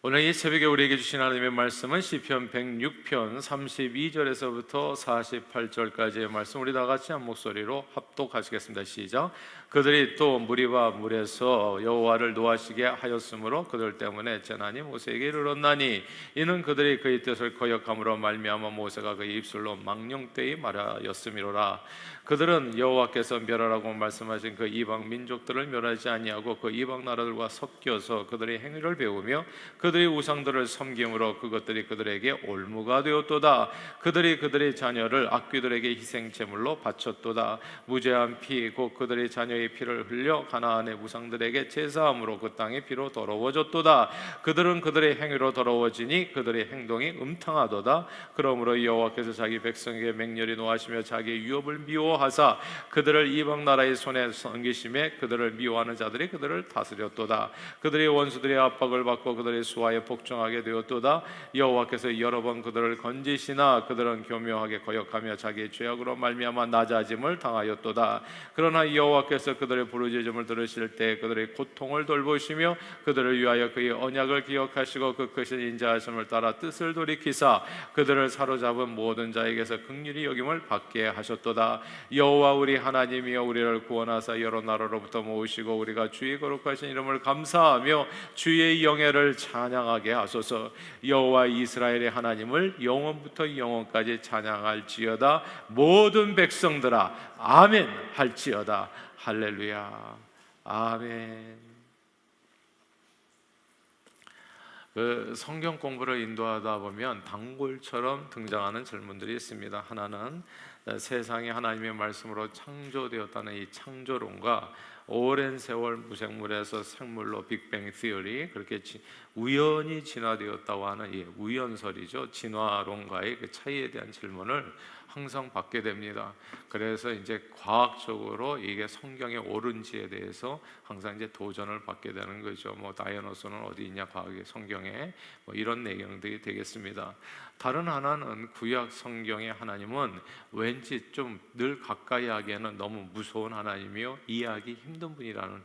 오늘 이 새벽에 우리에게 주신 하나님의 말씀은 시편 106편 32절에서부터 48절까지의 말씀, 우리 다 같이 한 목소리로 합독하시겠습니다. 시작. 그들이 또 무리와 물에서 여호와를 노하시게 하였으므로 그들 때문에 재난이 모세에게 이르렀나니 이는 그들이 그의 뜻을 거역함으로 말미암아 모세가 그의 입술로 망령되이 말하였음이로라. 그들은 여호와께서 멸하라고 말씀하신 그 이방 민족들을 멸하지 아니하고 그 이방 나라들과 섞여서 그들의 행위를 배우며 그들의 우상들을 섬김으로 그것들이 그들에게 올무가 되었도다. 그들이 그들의 자녀를 악귀들에게 희생 제물로 바쳤도다. 무죄한 피 곧 그들의 자녀의 피를 흘려 가나안의 우상들에게 제사함으로 그 땅의 피로 더러워졌도다. 그들은 그들의 행위로 더러워지니 그들의 행동이 음탕하도다. 그러므로 여호와께서 자기 백성에게 맹렬히 노하시며 자기의 유업을 미워하사 그들을 이방 나라의 손에 넘기심에 그들을 미워하는 자들이 그들을 다스렸도다. 그들의 원수들의 압박을 받고 그들의 수하에 복종하게 되었도다. 여호와께서 여러 번 그들을 건지시나 그들은 교묘하게 거역하며 자기의 죄악으로 말미암아 낮아짐을 당하였도다. 그러나 여호와께서 그들의 부르짖음을 들으실 때 그들의 고통을 돌보시며 그들을 위하여 그의 언약을 기억하시고 그 크신 인자하심을 따라 뜻을 돌이키사 그들을 사로잡은 모든 자에게서 긍휼히 여김을 받게 하셨도다. 여호와 우리 하나님이여 우리를 구원하사 여러 나라로부터 모으시고 우리가 주의 거룩하신 이름을 감사하며 주의 영예를 찬양하게 하소서. 여호와 이스라엘의 하나님을 영원부터 영원까지 찬양할지어다. 모든 백성들아 아멘 할지어다. 할렐루야. 아멘. 그 성경 공부를 인도하다 보면 단골처럼 등장하는 질문들이 있습니다. 하나는 세상이 하나님의 말씀으로 창조되었다는 이 창조론과 오랜 세월 무생물에서 생물로 빅뱅 시어리, 그렇게 우연히 진화되었다고 하는 이 우연설이죠. 진화론과의 그 차이에 대한 질문을 항상 받게 됩니다. 그래서 이제 과학적으로 이게 성경에 옳은지에 대해서 항상 이제 도전을 받게 되는 거죠. 뭐 다이아노소는 어디 있냐, 과학의 성경에, 뭐 이런 내용들이 되겠습니다. 다른 하나는 구약 성경의 하나님은 왠지 좀 늘 가까이 하기에는 너무 무서운 하나님이요 이해하기 힘든 분이라는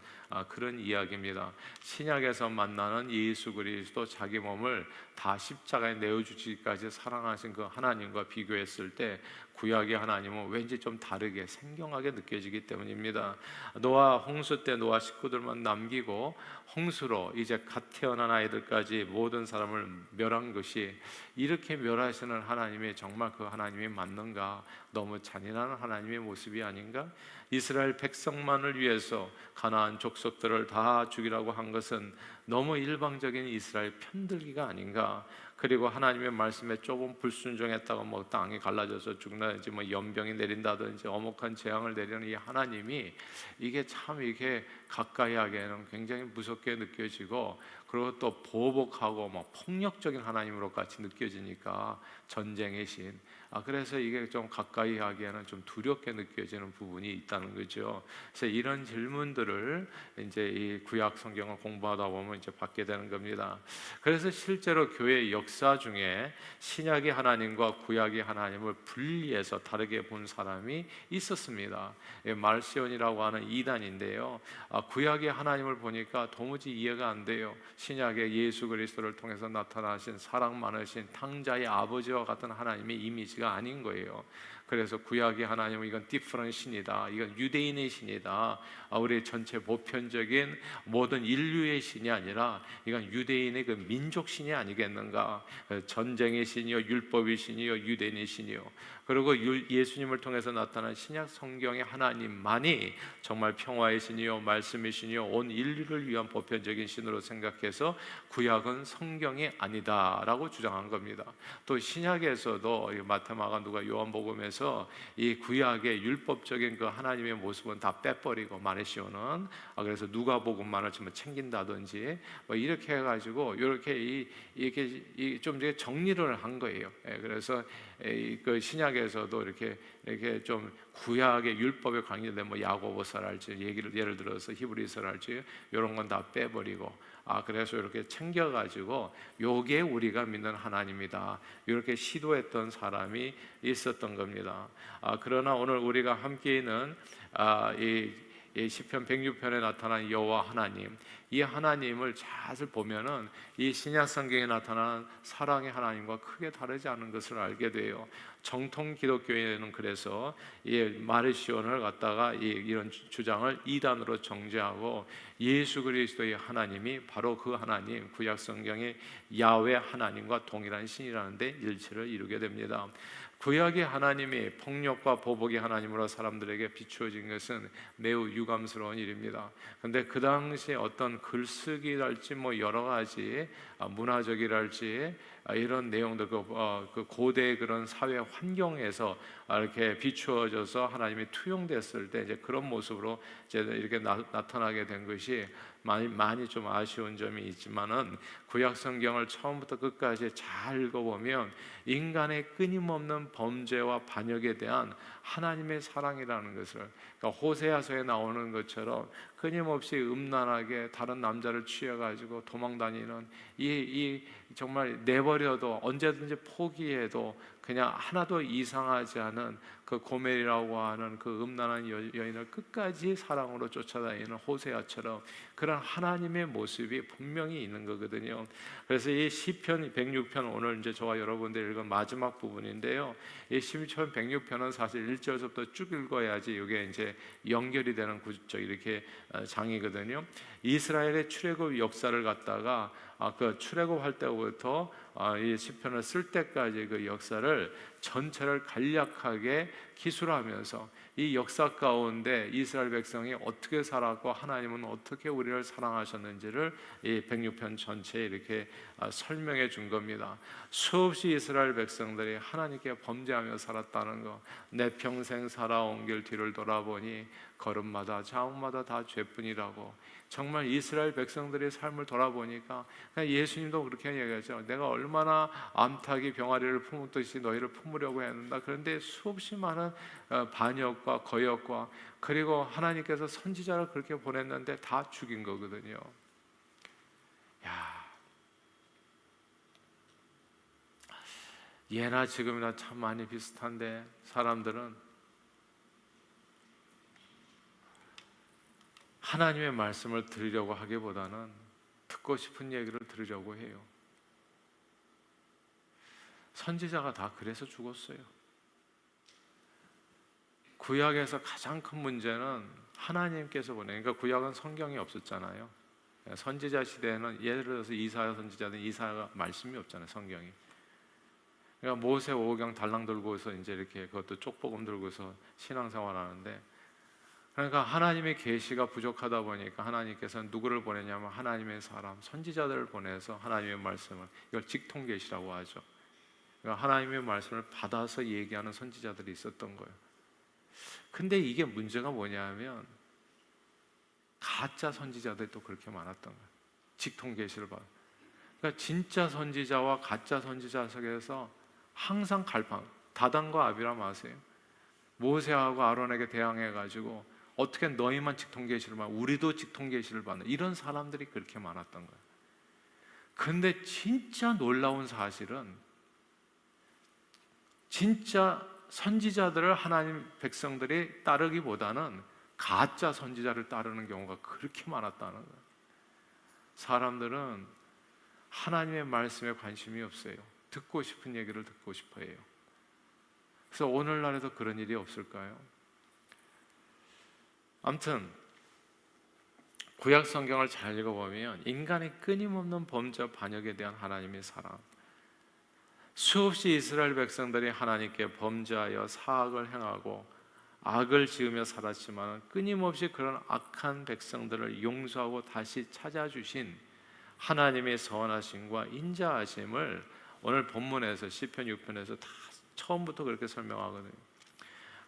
그런 이야기입니다. 신약에서 만나는 예수 그리스도, 자기 몸을 다 십자가에 내어주기까지 사랑하신 그 하나님과 비교했을 때 구약의 하나님은 왠지 좀 다르게 생경하게 느껴지기 때문입니다. 노아 홍수 때 노아 식구들만 남기고 홍수로 이제 갓 태어난 아이들까지 모든 사람을 멸한 것이, 이렇게 멸하시는 하나님이 정말 그 하나님이 맞는가? 너무 잔인한 하나님의 모습이 아닌가? 이스라엘 백성만을 위해서 가나안 족속들을 다 죽이라고 한 것은 너무 일방적인 이스라엘 편들기가 아닌가? 그리고 하나님의 말씀에 조금 불순종했다가 뭐 땅이 갈라져서 죽는다든지 뭐 연병이 내린다든지 어목한 재앙을 내리는 이 하나님이 이게 참 이게 가까이 하기에는 굉장히 무섭게 느껴지고, 그리고 또 보복하고 뭐 폭력적인 하나님으로 같이 느껴지니까 전쟁의 신. 그래서 이게 좀 가까이 하기에는 좀 두렵게 느껴지는 부분이 있다는 거죠. 그래서 이런 질문들을 이제 이 구약 성경을 공부하다 보면 이제 받게 되는 겁니다. 그래서 실제로 교회 역사 중에 신약의 하나님과 구약의 하나님을 분리해서 다르게 본 사람이 있었습니다. 말시온이라고 하는 이단인데요. 구약의 하나님을 보니까 도무지 이해가 안 돼요. 신약의 예수 그리스도를 통해서 나타나신 사랑 많으신 탕자의 아버지와 같은 하나님의 이미지가 아닌 거예요. 그래서 구약의 하나님은 이건 디퍼런 신이다, 이건 유대인의 신이다, 우리 전체 보편적인 모든 인류의 신이 아니라 이건 유대인의 그 민족 신이 아니겠는가? 전쟁의 신이요, 율법의 신이요, 유대인의 신이요. 그리고 예수님을 통해서 나타난 신약 성경의 하나님만이 정말 평화의 신이요, 말씀의 신이요, 온 인류를 위한 보편적인 신으로 생각해서 구약은 성경이 아니다라고 주장한 겁니다. 또 신약에서도 마태마가 누가 요한복음에서 이 구약의 율법적인 그 하나님의 모습은 다 빼버리고, 마레시오는 그래서 누가복음만을 좀 챙긴다든지 뭐 이렇게 해가지고 이렇게 좀 정리를 한 거예요. 그래서 그 신약에서도 이렇게 좀 구약의 율법에 관계된 뭐 야고보서랄지 예를 들어서 히브리서랄지 이런 건 다 빼버리고, 그래서 이렇게 챙겨가지고 요게 우리가 믿는 하나님이다, 이렇게 시도했던 사람이 있었던 겁니다. 그러나 오늘 우리가 함께 있는 이 시편 106편에 나타난 여호와 하나님, 이 하나님을 잘 보면은 이 신약 성경에 나타난 사랑의 하나님과 크게 다르지 않은 것을 알게 돼요. 정통 기독교에는 그래서 이 마르시온을 갖다가 이런 주장을 이단으로 정죄하고, 예수 그리스도의 하나님이 바로 그 하나님, 구약 성경의 야훼 하나님과 동일한 신이라는데 일치를 이루게 됩니다. 구약의 하나님이 폭력과 보복의 하나님으로 사람들에게 비추어진 것은 매우 유감스러운 일입니다. 그런데 그 당시에 어떤 글쓰기랄지 여러 가지 문화적이랄지 이런 내용들, 그 고대의 그런 사회 환경에서 이렇게 비추어져서 하나님이 투영됐을 때 이제 그런 모습으로 이제 이렇게 나타나게 된 것이 많이 좀 아쉬운 점이 있지만은, 구약 성경을 처음부터 끝까지 잘 읽어보면 인간의 끊임없는 범죄와 반역에 대한 하나님의 사랑이라는 것을, 그러니까 호세아서에 나오는 것처럼 끊임없이 음란하게 다른 남자를 취해가지고 도망다니는 이 정말 내버려도 언제든지 포기해도 그냥 하나도 이상하지 않은 그 고멜이라고 하는 그 음란한 여인을 끝까지 사랑으로 쫓아다니는 호세아처럼 그런 하나님의 모습이 분명히 있는 거거든요. 그래서 이 시편 106편, 오늘 이제 저와 여러분들 읽은 마지막 부분인데요, 이 시편 106편은 사실 1절부터 쭉 읽어야지 이게 이제 연결이 되는 이렇게 장이거든요. 이스라엘의 출애굽 역사를 갖다가 그 출애굽할 때부터 이 시편을 쓸 때까지 그 역사를 전체를 간략하게 기술하면서 이 역사 가운데 이스라엘 백성이 어떻게 살았고 하나님은 어떻게 우리를 사랑하셨는지를 이 106편 전체에 이렇게 설명해 준 겁니다. 수없이 이스라엘 백성들이 하나님께 범죄하며 살았다는 거, 내 평생 살아온 길 뒤를 돌아보니 걸음마다 자국마다 다 죄뿐이라고. 정말 이스라엘 백성들의 삶을 돌아보니까 예수님도 그렇게 얘기하죠. 내가 얼마나 암탉이 병아리를 품듯이 너희를 품으려고 했는가. 그런데 수없이 많은 반역과 거역과, 그리고 하나님께서 선지자를 그렇게 보냈는데 다 죽인 거거든요. 야, 예나 지금이나 참 많이 비슷한데, 사람들은 하나님의 말씀을 들으려고 하기보다는 듣고 싶은 얘기를 들으려고 해요. 선지자가 다 그래서 죽었어요. 구약에서 가장 큰 문제는 하나님께서 그러니까 구약은 성경이 없었잖아요. 선지자 시대에는 예를 들어서 이사야 선지자는 이사야가 말씀이 없잖아요, 성경이. 그러니까 모세 오경 달랑 들고서 이제 이렇게 그것도 쪽복음 들고서 신앙생활 하는데, 그러니까 하나님의 계시가 부족하다 보니까 하나님께서는 누구를 보내냐면 하나님의 사람, 선지자들을 보내서 하나님의 말씀을, 이걸 직통계시라고 하죠. 그러니까 하나님의 말씀을 받아서 얘기하는 선지자들이 있었던 거예요. 근데 이게 문제가 뭐냐면 가짜 선지자들이 또 그렇게 많았던 거예요. 직통계시를 받아. 그러니까 진짜 선지자와 가짜 선지자 속에서 항상 갈팡. 다단과 아비람 아세요? 모세하고 아론에게 대항해가지고 어떻게 너희만 직통계시를 받아, 우리도 직통계시를 받는, 이런 사람들이 그렇게 많았던 거예요. 근데 진짜 놀라운 사실은 진짜 선지자들을 하나님 백성들이 따르기보다는 가짜 선지자를 따르는 경우가 그렇게 많았다는 거예요. 사람들은 하나님의 말씀에 관심이 없어요. 듣고 싶은 얘기를 듣고 싶어 해요. 그래서 오늘날에도 그런 일이 없을까요? 아무튼 구약 성경을 잘 읽어보면 인간의 끊임없는 범죄와 반역에 대한 하나님의 사랑, 수없이 이스라엘 백성들이 하나님께 범죄하여 사악을 행하고 악을 지으며 살았지만 끊임없이 그런 악한 백성들을 용서하고 다시 찾아주신 하나님의 선하심과 인자하심을 오늘 본문에서 시편 6편에서 다 처음부터 그렇게 설명하거든요.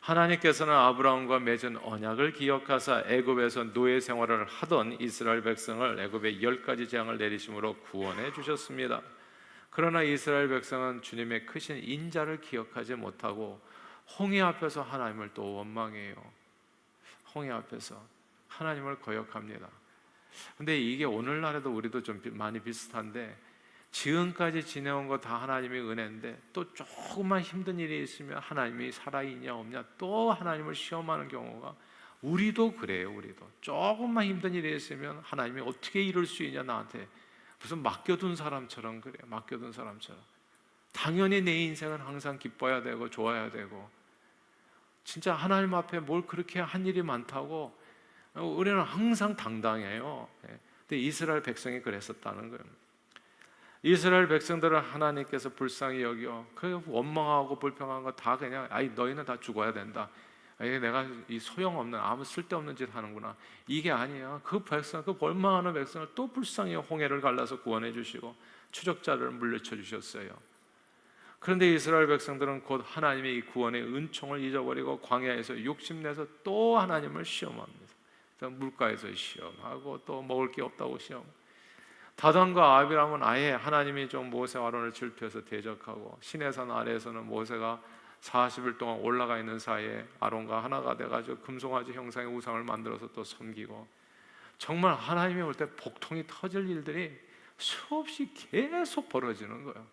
하나님께서는 아브라함과 맺은 언약을 기억하사 애굽에서 노예 생활을 하던 이스라엘 백성을 애굽에 10가지 재앙을 내리심으로 구원해 주셨습니다. 그러나 이스라엘 백성은 주님의 크신 인자를 기억하지 못하고 홍해 앞에서 하나님을 또 원망해요. 홍해 앞에서 하나님을 거역합니다. 근데 이게 오늘날에도 우리도 좀 많이 비슷한데, 지금까지 지내온 거 다 하나님의 은혜인데 또 조금만 힘든 일이 있으면 하나님이 살아있냐 없냐 또 하나님을 시험하는 경우가 우리도 그래요. 우리도 조금만 힘든 일이 있으면 하나님이 어떻게 이룰 수 있냐, 나한테 무슨 맡겨둔 사람처럼 그래요. 맡겨둔 사람처럼. 당연히 내 인생은 항상 기뻐야 되고 좋아야 되고, 진짜 하나님 앞에 뭘 그렇게 한 일이 많다고 우리는 항상 당당해요. 근데 이스라엘 백성이 그랬었다는 거예요. 이스라엘 백성들을 하나님께서 불쌍히 여겨 그 원망하고 불평한 거 다 그냥, 아이 너희는 다 죽어야 된다, 아이 내가 이 소용없는 아무 쓸데없는 짓 하는구나, 이게 아니에요. 그 백성, 그 원망하는 백성을 또 불쌍히 홍해를 갈라서 구원해 주시고 추적자를 물리쳐 주셨어요. 그런데 이스라엘 백성들은 곧 하나님의 이 구원의 은총을 잊어버리고 광야에서 욕심내서 또 하나님을 시험합니다. 물가에서 시험하고 또 먹을 게 없다고 시험. 다단과 아비람은 아예 하나님이 좀 모세와 아론을 질투해서 대적하고, 시내산 아래에서는 모세가 40일 동안 올라가 있는 사이에 아론과 하나가 돼가지고 금송아지 형상의 우상을 만들어서 또 섬기고, 정말 하나님이 올 때 복통이 터질 일들이 수없이 계속 벌어지는 거예요.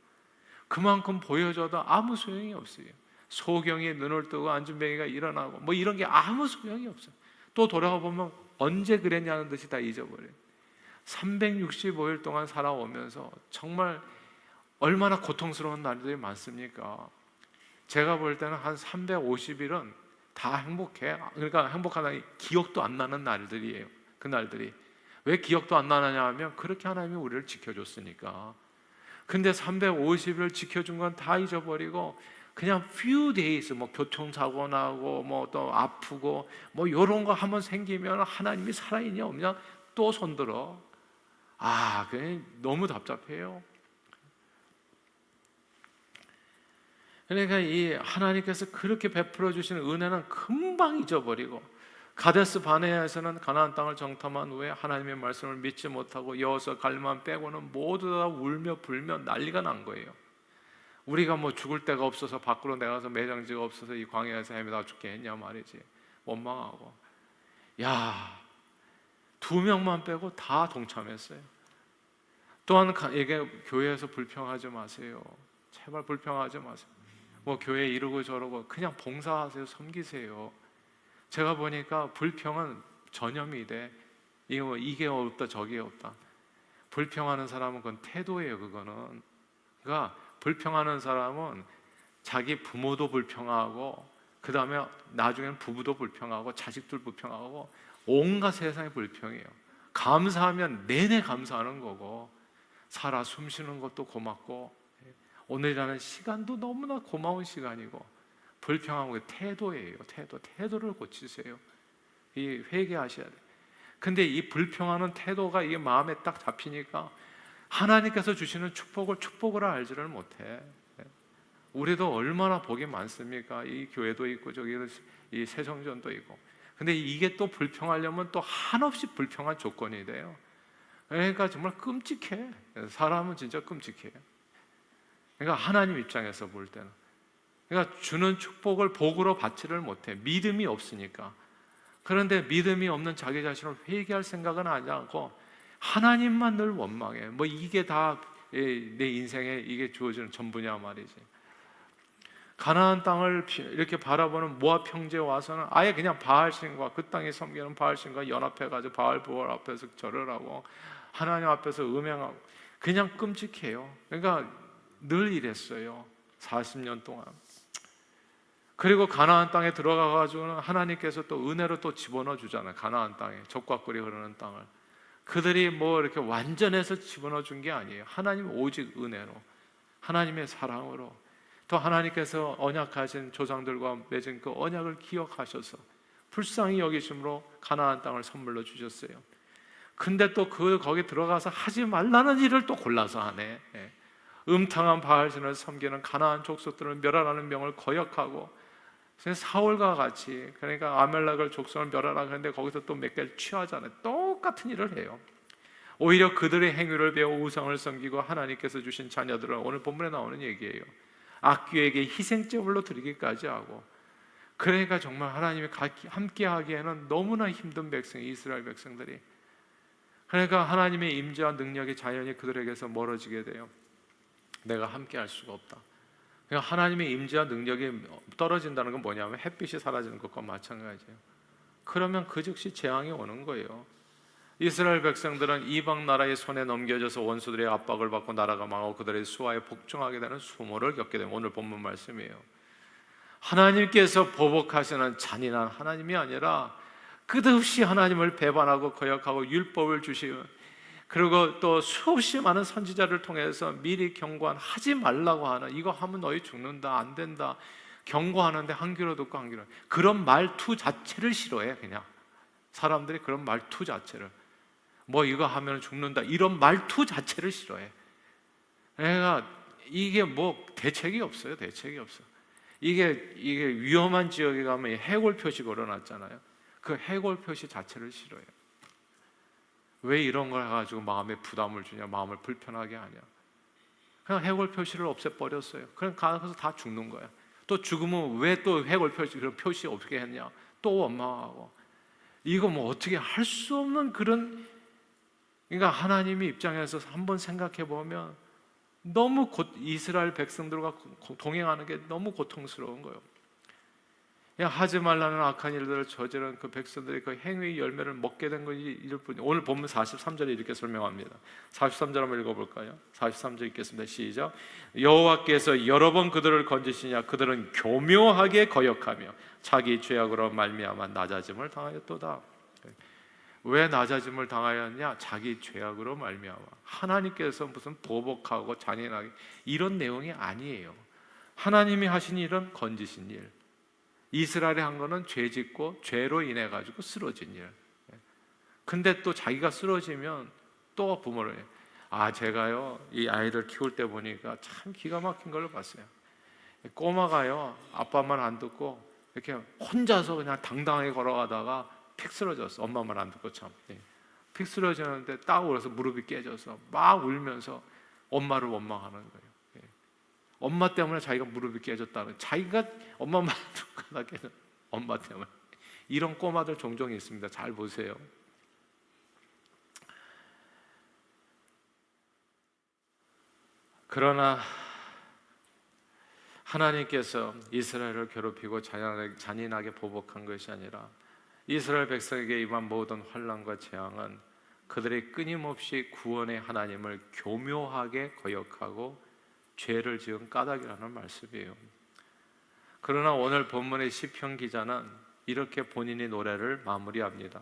그만큼 보여줘도 아무 소용이 없어요. 소경이 눈을 뜨고 안준뱅이가 일어나고 뭐 이런 게 아무 소용이 없어요. 또 돌아가 보면 언제 그랬냐는 듯이 다 잊어버려요. 365일 동안 살아오면서 정말 얼마나 고통스러운 날들이 많습니까? 제가 볼 때는 한 350일은 다 행복해. 그러니까 행복하다니 기억도 안 나는 날들이에요. 그 날들이 왜 기억도 안 나느냐 하면 그렇게 하나님이 우리를 지켜줬으니까. 근데 350일 지켜준 건 다 잊어버리고 그냥 few days, 뭐 교통사고 나고 뭐 또 아프고 뭐 이런 거 한번 생기면 하나님이 살아있냐 없냐 또 손들어. 그게 너무 답답해요. 그러니까 이 하나님께서 그렇게 베풀어 주시는 은혜는 금방 잊어버리고, 가데스 바네아에서는 가나안 땅을 정탐한 후에 하나님의 말씀을 믿지 못하고 여호수아 갈만 빼고는 모두 다 울며 불며 난리가 난 거예요. 우리가 뭐 죽을 데가 없어서 밖으로 내가서 매장지가 없어서 이 광야에서 헤매다 죽겠냐 말이지. 원망하고. 야, 2명만 빼고 다 동참했어요. 또한 이게 교회에서 불평하지 마세요. 제발 불평하지 마세요. 뭐 교회 이러고 저러고 그냥 봉사하세요. 섬기세요. 제가 보니까 불평은 전염이 돼. 이게 없다 저게 없다. 불평하는 사람은 그건 태도예요. 그거는. 그러니까 불평하는 사람은 자기 부모도 불평하고, 그 다음에 나중에는 부부도 불평하고 자식들 불평하고 온갖 세상에 불평해요. 감사하면 내내 감사하는 거고, 살아 숨쉬는 것도 고맙고, 오늘이라는 시간도 너무나 고마운 시간이고, 불평하고 태도예요. 태도를 고치세요. 이 회개하셔야 돼요. 근데 이 불평하는 태도가 이게 마음에 딱 잡히니까 하나님께서 주시는 축복을 알지를 못해. 우리도 얼마나 복이 많습니까? 이 교회도 있고 저기 이 새성전도 있고. 근데 이게 또 불평하려면 또 한없이 불평한 조건이 돼요. 그러니까 정말 끔찍해. 사람은 진짜 끔찍해요. 그러니까 하나님 입장에서 볼 때는, 그러니까 주는 축복을 복으로 받지를 못해. 믿음이 없으니까. 그런데 믿음이 없는 자기 자신을 회개할 생각은 하지 않고 하나님만 늘 원망해. 뭐 이게 다 내 인생에 이게 주어지는 전부냐 말이지. 가나안 땅을 이렇게 바라보는 모압 형제에 와서는 아예 그냥 바알신과 그 땅에 섬기는 바알신과 연합해가지고 바알부월 앞에서 절을 하고 하나님 앞에서 음행하고 그냥 끔찍해요. 그러니까 늘 이랬어요. 40년 동안. 그리고 가나안 땅에 들어가가지고는 하나님께서 또 은혜로 또 집어넣어 주잖아요. 가나안 땅에 적과 꿀이 흐르는 땅을. 그들이 뭐 이렇게 완전해서 집어넣어 준 게 아니에요. 하나님 오직 은혜로, 하나님의 사랑으로, 또 하나님께서 언약하신 조상들과 맺은 그 언약을 기억하셔서 불쌍히 여기심으로 가나안 땅을 선물로 주셨어요. 근데 또 거기 들어가서 하지 말라는 일을 또 골라서 하네. 음탕한 바알신을 섬기는 가나안 족속들을 멸하라는 명을 거역하고, 사울과 같이, 그러니까 아멜렉을 족속을 멸하라 그러는데 거기서 또 몇 개를 취하잖아요. 똑같은 일을 해요. 오히려 그들의 행위를 배워 우상을 섬기고 하나님께서 주신 자녀들은, 오늘 본문에 나오는 얘기예요, 악귀에게 희생제물로 드리기까지 하고. 그러니까 정말 하나님이 함께 하기에는 너무나 힘든 백성이 이스라엘 백성들이. 그러니까 하나님의 임재와 능력이 자연히 그들에게서 멀어지게 돼요. 내가 함께 할 수가 없다. 하나님의 임재와 능력이 떨어진다는 건 뭐냐면 햇빛이 사라지는 것과 마찬가지예요. 그러면 그 즉시 재앙이 오는 거예요. 이스라엘 백성들은 이방 나라의 손에 넘겨져서 원수들의 압박을 받고 나라가 망하고 그들의 수하에 복종하게 되는 수모를 겪게 되는 오늘 본문 말씀이에요. 하나님께서 보복하시는 잔인한 하나님이 아니라 끝없이 하나님을 배반하고 거역하고 율법을 주시고, 그리고 또 수없이 많은 선지자를 통해서 미리 경고하지 말라고 하는, 이거 하면 너희 죽는다, 안 된다 경고하는데 한 귀로 듣고 한 귀로, 그런 말투 자체를 싫어해. 그냥 사람들이 그런 말투 자체를, 뭐 이거 하면 죽는다 이런 말투 자체를 싫어해. 그러니까 이게 뭐 대책이 없어요. 대책이 없어. 이게 위험한 지역에 가면 해골 표시 걸어놨잖아요. 그 해골 표시 자체를 싫어해요. 왜 이런 걸 해가지고 마음에 부담을 주냐, 마음을 불편하게 하냐. 그냥 해골 표시를 없애버렸어요. 그럼 가서 다 죽는 거야. 또 죽으면 왜 또 해골 표시, 그런 표시 없게 했냐, 또 원망하고. 이거 뭐 어떻게 할 수 없는 그런, 그러니까 하나님의 입장에서 한번 생각해 보면 너무 이스라엘 백성들과 동행하는 게 너무 고통스러운 거예요. 그냥 하지 말라는 악한 일들을 저지른 그 백성들이 그 행위의 열매를 먹게 된 것이 이럴 뿐이에요. 오늘 본문 43절에 이렇게 설명합니다. 43절 한번 읽어볼까요? 43절 읽겠습니다. 시작. 여호와께서 여러 번 그들을 건지시냐 그들은 교묘하게 거역하며 자기 죄악으로 말미암아 낮아짐을 당하였도다. 왜 낮아짐을 당하였냐? 자기 죄악으로 말미암아. 하나님께서 무슨 보복하고 잔인하게 이런 내용이 아니에요. 하나님이 하신 일은 건지신 일, 이스라엘이 한 거는 죄 짓고 죄로 인해 가지고 쓰러진 일. 근데 또 자기가 쓰러지면 또 부모를, 제가요 이 아이들 키울 때 보니까 참 기가 막힌 걸로 봤어요. 꼬마가요 아빠 말 안 듣고 이렇게 혼자서 그냥 당당하게 걸어가다가 픽 쓰러졌어. 엄마 말 안 듣고 참. 픽 쓰러지는데 딱 울어서 무릎이 깨져서 막 울면서 엄마를 원망하는 거예요. 엄마 때문에 자기가 무릎이 깨졌다는, 자기가 엄마 말 듣고 나 깨져, 엄마 때문에. 이런 꼬마들 종종 있습니다. 잘 보세요. 그러나 하나님께서 이스라엘을 괴롭히고 잔인하게 보복한 것이 아니라 이스라엘 백성에게 임한 모든 환난과 재앙은 그들이 끊임없이 구원의 하나님을 교묘하게 거역하고 죄를 지은 까닭이라는 말씀이에요. 그러나 오늘 본문의 시편 기자는 이렇게 본인의 노래를 마무리합니다.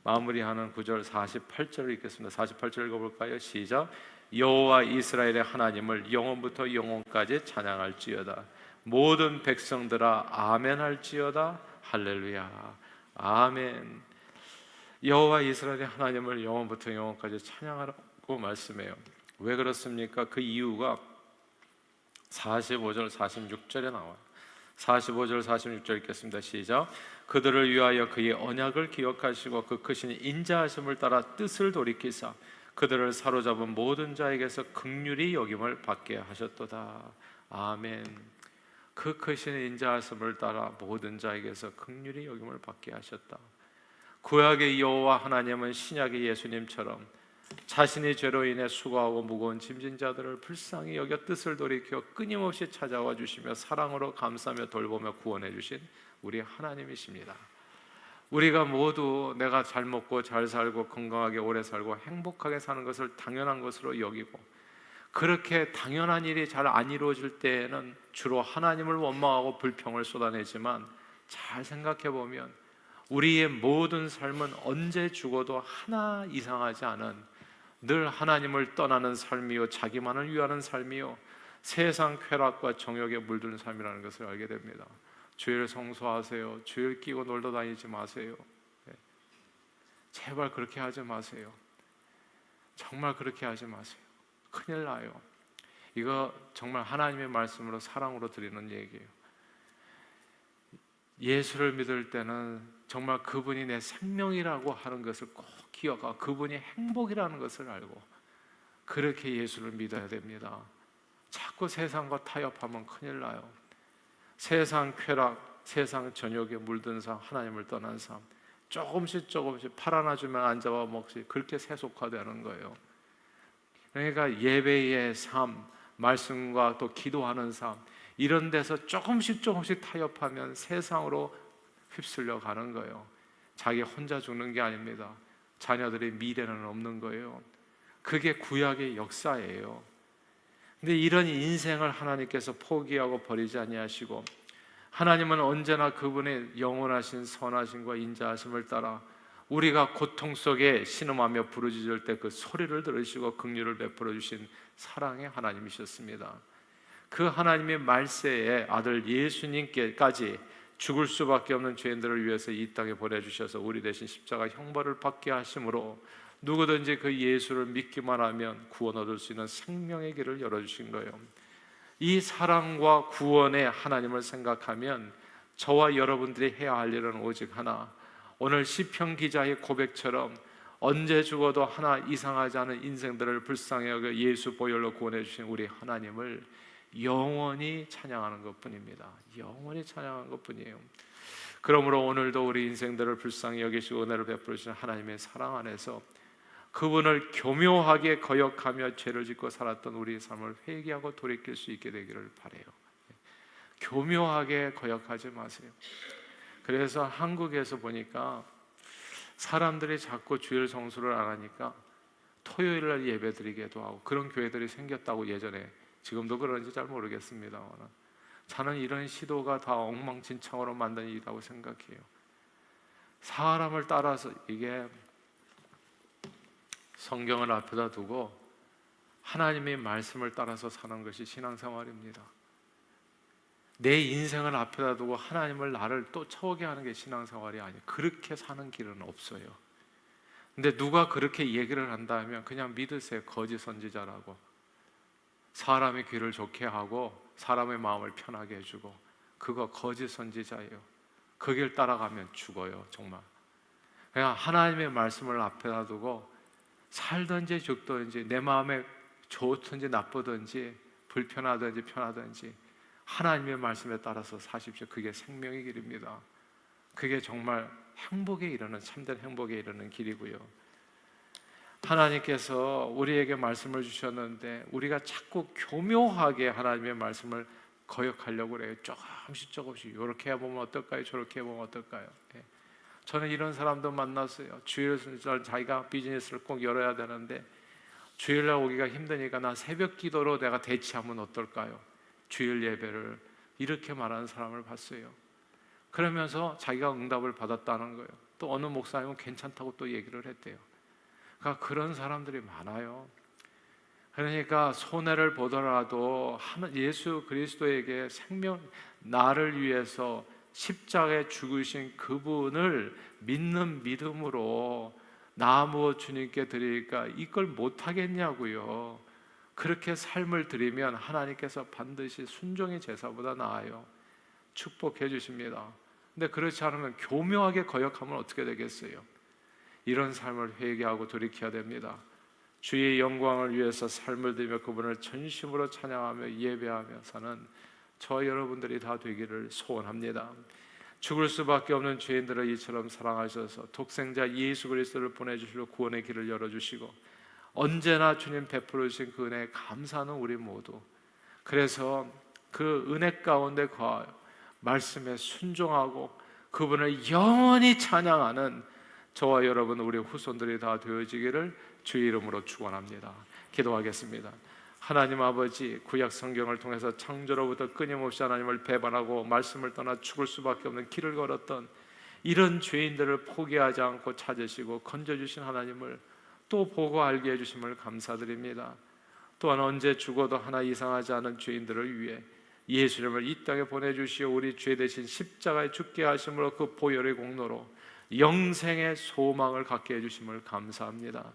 마무리하는 구절 48절을 읽겠습니다. 48절 읽어볼까요? 시작. 여호와 이스라엘의 하나님을 영원부터 영원까지 찬양할지어다. 모든 백성들아 아멘 할지어다. 할렐루야. 아멘. 여호와 이스라엘의 하나님을 영원부터 영원까지 찬양하라고 말씀해요. 왜 그렇습니까? 그 이유가 45절 46절에 나와요. 45절 46절 읽겠습니다. 시작. 그들을 위하여 그의 언약을 기억하시고 그 크신 인자하심을 따라 뜻을 돌이키사 그들을 사로잡은 모든 자에게서 긍휼히 여김을 받게 하셨도다. 아멘. 그 크신 인자하심을 따라 모든 자에게서 긍휼히 여김을 받게 하셨다. 구약의 여호와 하나님은 신약의 예수님처럼 자신의 죄로 인해 수고하고 무거운 짐진 자들을 불쌍히 여겨 뜻을 돌이켜 끊임없이 찾아와 주시며 사랑으로 감싸며 돌보며 구원해 주신 우리 하나님이십니다. 우리가 모두 내가 잘 먹고 잘 살고 건강하게 오래 살고 행복하게 사는 것을 당연한 것으로 여기고, 그렇게 당연한 일이 잘 안 이루어질 때에는 주로 하나님을 원망하고 불평을 쏟아내지만, 잘 생각해 보면 우리의 모든 삶은 언제 죽어도 하나 이상하지 않은 늘 하나님을 떠나는 삶이요 자기만을 위하는 삶이요 세상 쾌락과 정욕에 물든 삶이라는 것을 알게 됩니다. 주일 성수하세요. 주일 끼고 놀러 다니지 마세요. 제발 그렇게 하지 마세요. 정말 그렇게 하지 마세요. 큰일 나요. 이거 정말 하나님의 말씀으로 사랑으로 드리는 얘기예요. 예수를 믿을 때는 정말 그분이 내 생명이라고 하는 것을 꼭 기억하고 그분이 행복이라는 것을 알고 그렇게 예수를 믿어야 됩니다. 자꾸 세상과 타협하면 큰일 나요. 세상 쾌락, 세상 전욕에 물든 삶, 하나님을 떠난 삶, 조금씩 팔 하나 주면 안 잡아 먹지, 그렇게 세속화되는 거예요. 그러니까 예배의 삶, 말씀과 또 기도하는 삶, 이런 데서 조금씩 타협하면 세상으로 휩쓸려 가는 거예요. 자기 혼자 죽는 게 아닙니다. 자녀들의 미래는 없는 거예요. 그게 구약의 역사예요. 근데 이런 인생을 하나님께서 포기하고 버리지 아니하시고, 하나님은 언제나 그분의 영원하신 선하심과 인자하심을 따라 우리가 고통 속에 신음하며 부르짖을 때 그 소리를 들으시고 긍휼을 베풀어 주신 사랑의 하나님이셨습니다. 그 하나님의 말세에 아들 예수님께까지 죽을 수밖에 없는 죄인들을 위해서 이 땅에 보내주셔서 우리 대신 십자가 형벌을 받게 하심으로 누구든지 그 예수를 믿기만 하면 구원 얻을 수 있는 생명의 길을 열어주신 거예요. 이 사랑과 구원의 하나님을 생각하면 저와 여러분들이 해야 할 일은 오직 하나, 오늘 시편 기자의 고백처럼 언제 죽어도 하나 이상하지 않은 인생들을 불쌍히 여겨 예수 보혈로 구원해 주신 우리 하나님을 영원히 찬양하는 것뿐입니다. 영원히 찬양하는 것뿐이에요. 그러므로 오늘도 우리 인생들을 불쌍히 여기시고 은혜를 베풀어 주신 하나님의 사랑 안에서 그분을 교묘하게 거역하며 죄를 짓고 살았던 우리의 삶을 회개하고 돌이킬 수 있게 되기를 바라요. 교묘하게 거역하지 마세요. 그래서 한국에서 보니까 사람들이 자꾸 주일 성수를 안 하니까 토요일날 예배 드리게도 하고 그런 교회들이 생겼다고 예전에, 지금도 그런지 잘 모르겠습니다만 저는 이런 시도가 다 엉망진창으로 만든 일이라고 생각해요. 사람을 따라서, 이게 성경을 앞에다 두고 하나님의 말씀을 따라서 사는 것이 신앙생활입니다. 내 인생을 앞에다 두고 하나님을 나를 또 쳐오게 하는 게 신앙생활이 아니에요. 그렇게 사는 길은 없어요. 근데 누가 그렇게 얘기를 한다면 그냥 믿으세요. 거짓 선지자라고. 사람의 귀를 좋게 하고 사람의 마음을 편하게 해주고, 그거 거짓 선지자예요. 그 길 따라가면 죽어요. 정말. 그냥 하나님의 말씀을 앞에다 두고 살든지 죽든지, 내 마음에 좋든지 나쁘든지 불편하든지 편하든지 하나님의 말씀에 따라서 사십시오. 그게 생명의 길입니다. 그게 정말 행복에 이르는, 참된 행복에 이르는 길이고요. 하나님께서 우리에게 말씀을 주셨는데 우리가 자꾸 교묘하게 하나님의 말씀을 거역하려고 그래요. 조금씩 이렇게 해보면 어떨까요? 저렇게 해보면 어떨까요? 저는 이런 사람도 만났어요. 주일날 자기가 비즈니스를 꼭 열어야 되는데 주일날 오기가 힘드니까 나 새벽 기도로 내가 대치하면 어떨까요? 주일 예배를. 이렇게 말하는 사람을 봤어요. 그러면서 자기가 응답을 받았다는 거예요. 또 어느 목사님은 괜찮다고 또 얘기를 했대요. 그러니까 그런 사람들이 많아요. 그러니까 손해를 보더라도 예수 그리스도에게 생명, 나를 위해서 십자가에 죽으신 그분을 믿는 믿음으로 나무 주님께 드리니까 이걸 못하겠냐고요. 그렇게 삶을 드리면 하나님께서 반드시 순종의 제사보다 나아요. 축복해 주십니다. 근데 그렇지 않으면 교묘하게 거역하면 어떻게 되겠어요? 이런 삶을 회개하고 돌이켜야 됩니다. 주의 영광을 위해서 삶을 들이며 그분을 전심으로 찬양하며 예배하며 사는 저 여러분들이 다 되기를 소원합니다. 죽을 수밖에 없는 죄인들을 이처럼 사랑하셔서 독생자 예수 그리스도를 보내주시려 구원의 길을 열어주시고 언제나 주님 베풀어 주신 그 은혜에 감사하는 우리 모두, 그래서 그 은혜 가운데 거하여 말씀에 순종하고 그분을 영원히 찬양하는 저와 여러분 우리 후손들이 다 되어지기를 주의 이름으로 축원합니다. 기도하겠습니다. 하나님 아버지, 구약 성경을 통해서 창조로부터 끊임없이 하나님을 배반하고 말씀을 떠나 죽을 수밖에 없는 길을 걸었던 이런 죄인들을 포기하지 않고 찾으시고 건져주신 하나님을 또 보고 알게 해주심을 감사드립니다. 또한 언제 죽어도 하나 이상하지 않은 죄인들을 위해 예수님을 이 땅에 보내주시어 우리 죄 대신 십자가에 죽게 하심으로 그 보혈의 공로로 영생의 소망을 갖게 해주심을 감사합니다.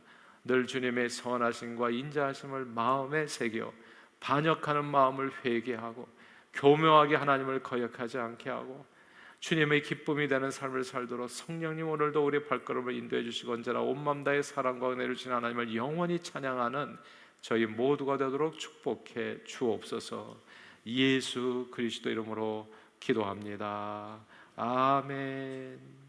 늘 주님의 선하심과 인자하심을 마음에 새겨 반역하는 마음을 회개하고 교묘하게 하나님을 거역하지 않게 하고 주님의 기쁨이 되는 삶을 살도록 성령님 오늘도 우리 발걸음을 인도해 주시고 언제나 온 마음 다해 사랑과 은혜를 주신 하나님을 영원히 찬양하는 저희 모두가 되도록 축복해 주옵소서. 예수 그리스도 이름으로 기도합니다. 아멘.